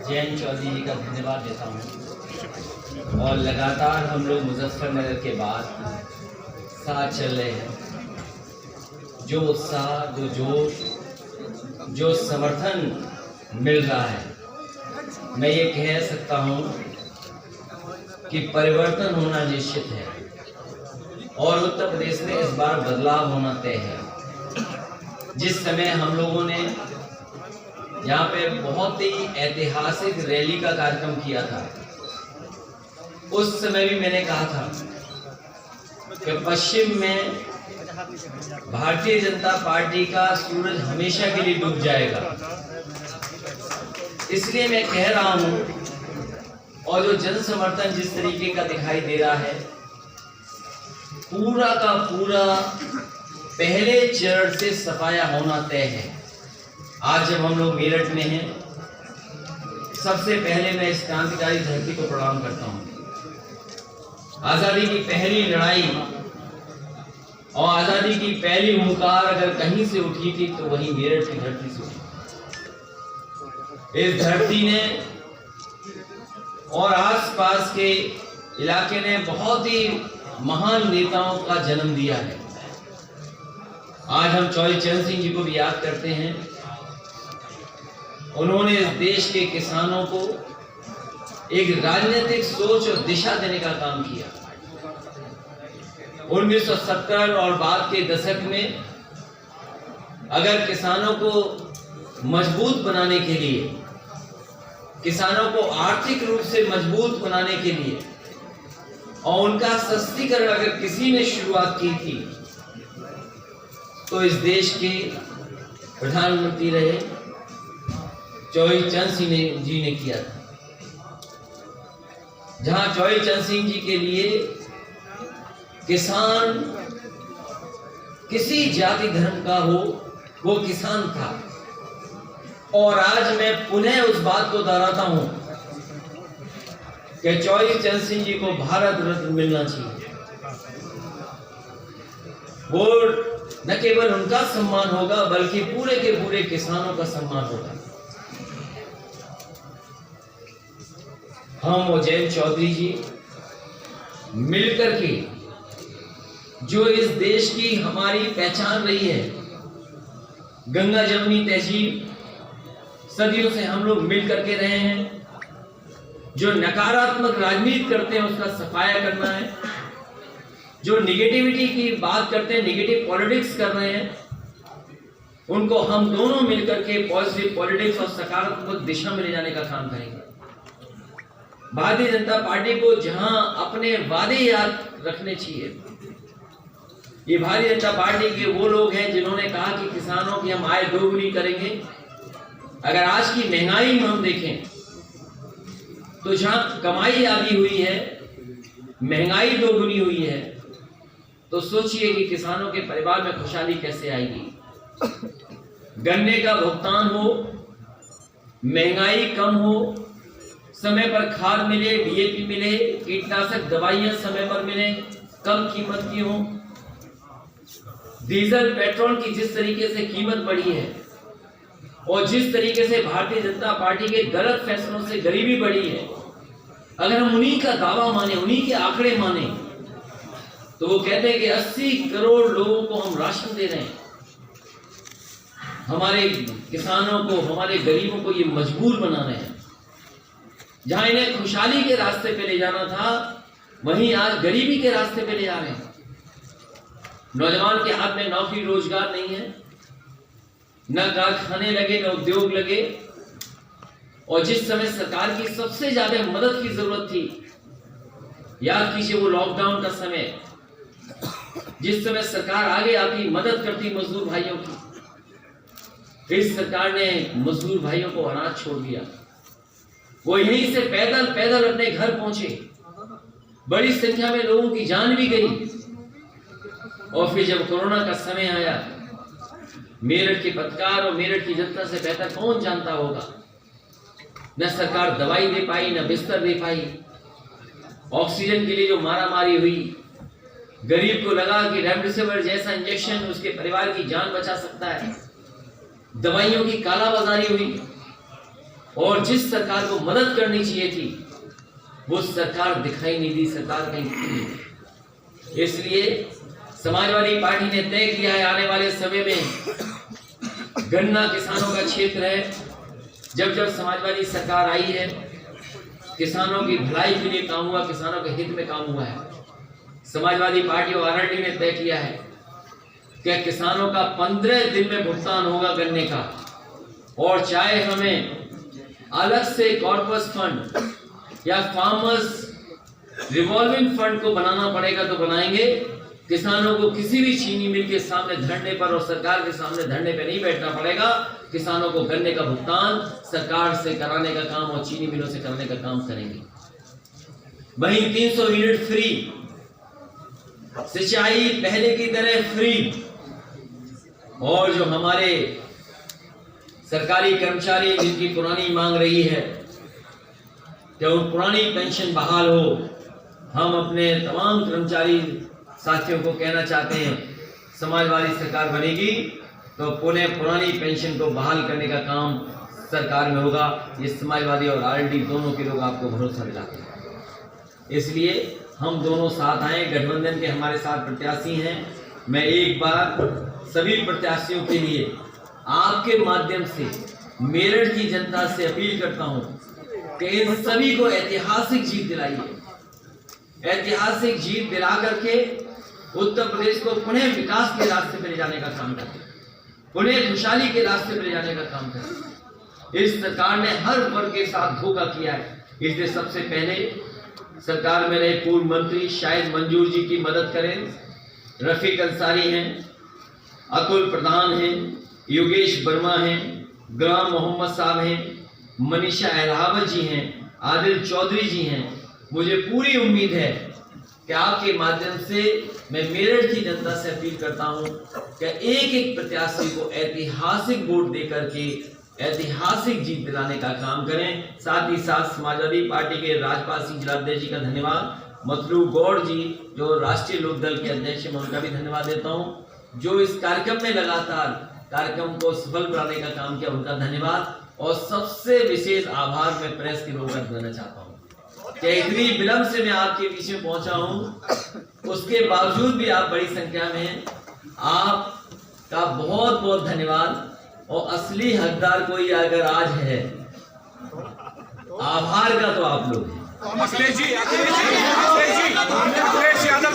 जयंत चौधरी जी का धन्यवाद देता हूँ। और लगातार हम लोग मुजफ्फरनगर के बाद साथ चल रहे हैं। जो उत्साह, जो जोश, जो समर्थन मिल रहा है, मैं ये कह सकता हूँ कि परिवर्तन होना निश्चित है और उत्तर प्रदेश में इस बार बदलाव होना तय है। जिस समय हम लोगों ने यहाँ पे बहुत ही ऐतिहासिक रैली का कार्यक्रम किया था, उस समय भी मैंने कहा था कि पश्चिम में भारतीय जनता पार्टी का सूरज हमेशा के लिए डूब जाएगा। इसलिए मैं कह रहा हूं, और जो जन समर्थन जिस तरीके का दिखाई दे रहा है, पूरा का पूरा पहले चरण से सफाया होना तय है। आज जब हम लोग मेरठ में हैं, सबसे पहले मैं इस क्रांतिकारी धरती को प्रणाम करता हूं। आजादी की पहली लड़ाई और आजादी की पहली हुंकार अगर कहीं से उठी थी तो वही मेरठ की धरती से उठी। इस धरती ने और आसपास के इलाके ने बहुत ही महान नेताओं का जन्म दिया है। आज हम चौधरी चरण सिंह जी को भी याद करते हैं। उन्होंने इस देश के किसानों को एक राजनीतिक सोच और दिशा देने का काम किया। 1970 और बाद के दशक में अगर किसानों को मजबूत बनाने के लिए, किसानों को आर्थिक रूप से मजबूत बनाने के लिए और उनका सशक्तिकरण अगर किसी ने शुरुआत की थी तो इस देश के प्रधानमंत्री रहे चौधरी चरण सिंह जी ने किया था। जहां चौधरी चरण सिंह जी के लिए किसान किसी जाति धर्म का हो, वो किसान था। और आज मैं पुनः उस बात को दोहराता हूं कि चौधरी चरण सिंह जी को भारत रत्न मिलना चाहिए। वो न केवल उनका सम्मान होगा बल्कि पूरे के पूरे किसानों का सम्मान होगा। हम और जयंत चौधरी जी मिलकर के जो इस देश की हमारी पहचान रही है, गंगा जमुनी तहजीब, सदियों से हम लोग मिल करके रहे हैं। जो नकारात्मक राजनीति करते हैं उसका सफाया करना है, जो निगेटिविटी की बात करते हैं, निगेटिव पॉलिटिक्स कर रहे हैं, उनको हम दोनों मिलकर के पॉजिटिव पॉलिटिक्स और सकारात्मक दिशा में ले जाने का काम करेंगे। भारतीय जनता पार्टी को जहां अपने वादे याद रखने चाहिए, ये भारतीय जनता पार्टी के वो लोग हैं जिन्होंने कहा कि किसानों की हम आय दोगुनी करेंगे। अगर आज की महंगाई में हम देखें तो जहां कमाई आधी हुई है, महंगाई दोगुनी हुई है, तो सोचिए कि किसानों के परिवार में खुशहाली कैसे आएगी। गन्ने का भुगतान हो, महंगाई कम हो, समय पर खाद मिले, डीएपी मिले, कीटनाशक दवाइयां समय पर मिले, कम कीमत की हो। डीजल पेट्रोल की जिस तरीके से कीमत बढ़ी है और जिस तरीके से भारतीय जनता पार्टी के गलत फैसलों से गरीबी बढ़ी है, अगर हम उन्हीं का दावा माने, उन्हीं के आंकड़े माने, तो वो कहते हैं कि 80 करोड़ लोगों को हम राशन दे रहे हैं। हमारे किसानों को, हमारे गरीबों को ये मजबूर बना रहे हैं। जहां इन्हें खुशहाली के रास्ते पे ले जाना था, वहीं आज गरीबी के रास्ते पे ले जा रहे हैं। नौजवान के हाथ में नौकरी रोजगार नहीं है, न कारखाने लगे, न उद्योग लगे। और जिस समय सरकार की सबसे ज्यादा मदद की जरूरत थी, याद कीजिए वो लॉकडाउन का समय, जिस समय सरकार आगे आती, मदद करती मजदूर भाइयों की, इस सरकार ने मजदूर भाइयों को अनाज छोड़ दिया। वो यहीं से पैदल पैदल अपने घर पहुंचे, बड़ी संख्या में लोगों की जान भी गई। और फिर जब कोरोना का समय आया, मेरठ के पत्रकार और मेरठ की जनता से बेहतर कौन जानता होगा, न सरकार दवाई दे पाई, न बिस्तर दे पाई। ऑक्सीजन के लिए जो मारामारी हुई, गरीब को लगा कि रेमडेसिविर जैसा इंजेक्शन उसके परिवार की जान बचा सकता है, दवाइयों की कालाबाजारी हुई। और जिस सरकार को मदद करनी चाहिए थी वो सरकार दिखाई नहीं दी, सरकार कहीं थी। इसलिए समाजवादी पार्टी ने तय किया है आने वाले समय में गन्ना किसानों का क्षेत्र है। जब जब समाजवादी सरकार आई है किसानों की भलाई के लिए काम हुआ, किसानों के हित में काम हुआ है। समाजवादी पार्टी और आरएलडी ने तय किया है कि किसानों का 15 दिन में भुगतान होगा गन्ने का, और चाहे हमें अलग से कॉर्पस फंड या फार्मर्स रिवॉल्विंग फंड को बनाना पड़ेगा तो बनाएंगे। किसानों को किसी भी चीनी मिल के सामने धरने पर और सरकार के सामने धरने पर नहीं बैठना पड़ेगा। किसानों को गन्ने का भुगतान सरकार से कराने का काम और चीनी मिलों से करने का काम करेंगे। वहीं 300 यूनिट फ्री, सिंचाई पहले की तरह फ्री, और जो हमारे सरकारी कर्मचारी जिनकी पुरानी मांग रही है कि उन पुरानी पेंशन बहाल हो, हम अपने तमाम कर्मचारी साथियों को कहना चाहते हैं समाजवादी सरकार बनेगी तो पुरानी पेंशन को बहाल करने का काम सरकार में होगा। ये समाजवादी और आरएलडी दोनों के लोग आपको भरोसा दिलाते हैं। इसलिए हम दोनों साथ आए, गठबंधन के हमारे साथ प्रत्याशी हैं। मैं एक बार सभी प्रत्याशियों के लिए आपके माध्यम से मेरठ की जनता से अपील करता हूं कि इन सभी को ऐतिहासिक जीत दिलाइए। ऐतिहासिक जीत दिला करके उत्तर प्रदेश को पुनः विकास के रास्ते पर ले जाने का काम करें, पुनः खुशहाली के रास्ते पर ले जाने का काम करें। इस सरकार ने हर वर्ग के साथ धोखा किया है, इसलिए सबसे पहले सरकार में रहे पूर्व मंत्री शायद मंजूर जी की मदद करें। रफीक अंसारी हैं, अतुल प्रधान हैं, योगेश वर्मा हैं, गुलाम मोहम्मद साहब हैं, मनीषा अहलावत जी हैं, आदिल चौधरी जी हैं। मुझे पूरी उम्मीद है कि आपके माध्यम से मैं मेरठ की जनता से अपील करता हूं कि एक एक प्रत्याशी को ऐतिहासिक वोट देकर के ऐतिहासिक जीत दिलाने का काम करें। साथ ही साथ समाजवादी पार्टी के राजपाल सिंह जिलाध्यक्ष जी का धन्यवाद, मतलू गौड़ जी जो राष्ट्रीय लोकदल के अध्यक्ष हैं, मैं उनका भी धन्यवाद देता हूं। जो इस कार्यक्रम में लगातार कार्यक्रम को सफल बनाने का काम किया, उनका धन्यवाद। और सबसे विशेष आभार मैं प्रेस के लोगों का देना चाहता हूं कि इतनी विलंब से मैं आपके बीच में पहुंचा हूं, उसके बावजूद भी आप बड़ी संख्या में हैं। आपका बहुत बहुत धन्यवाद। और असली हकदार कोई अगर आज है आभार का तो आप लोग हैं।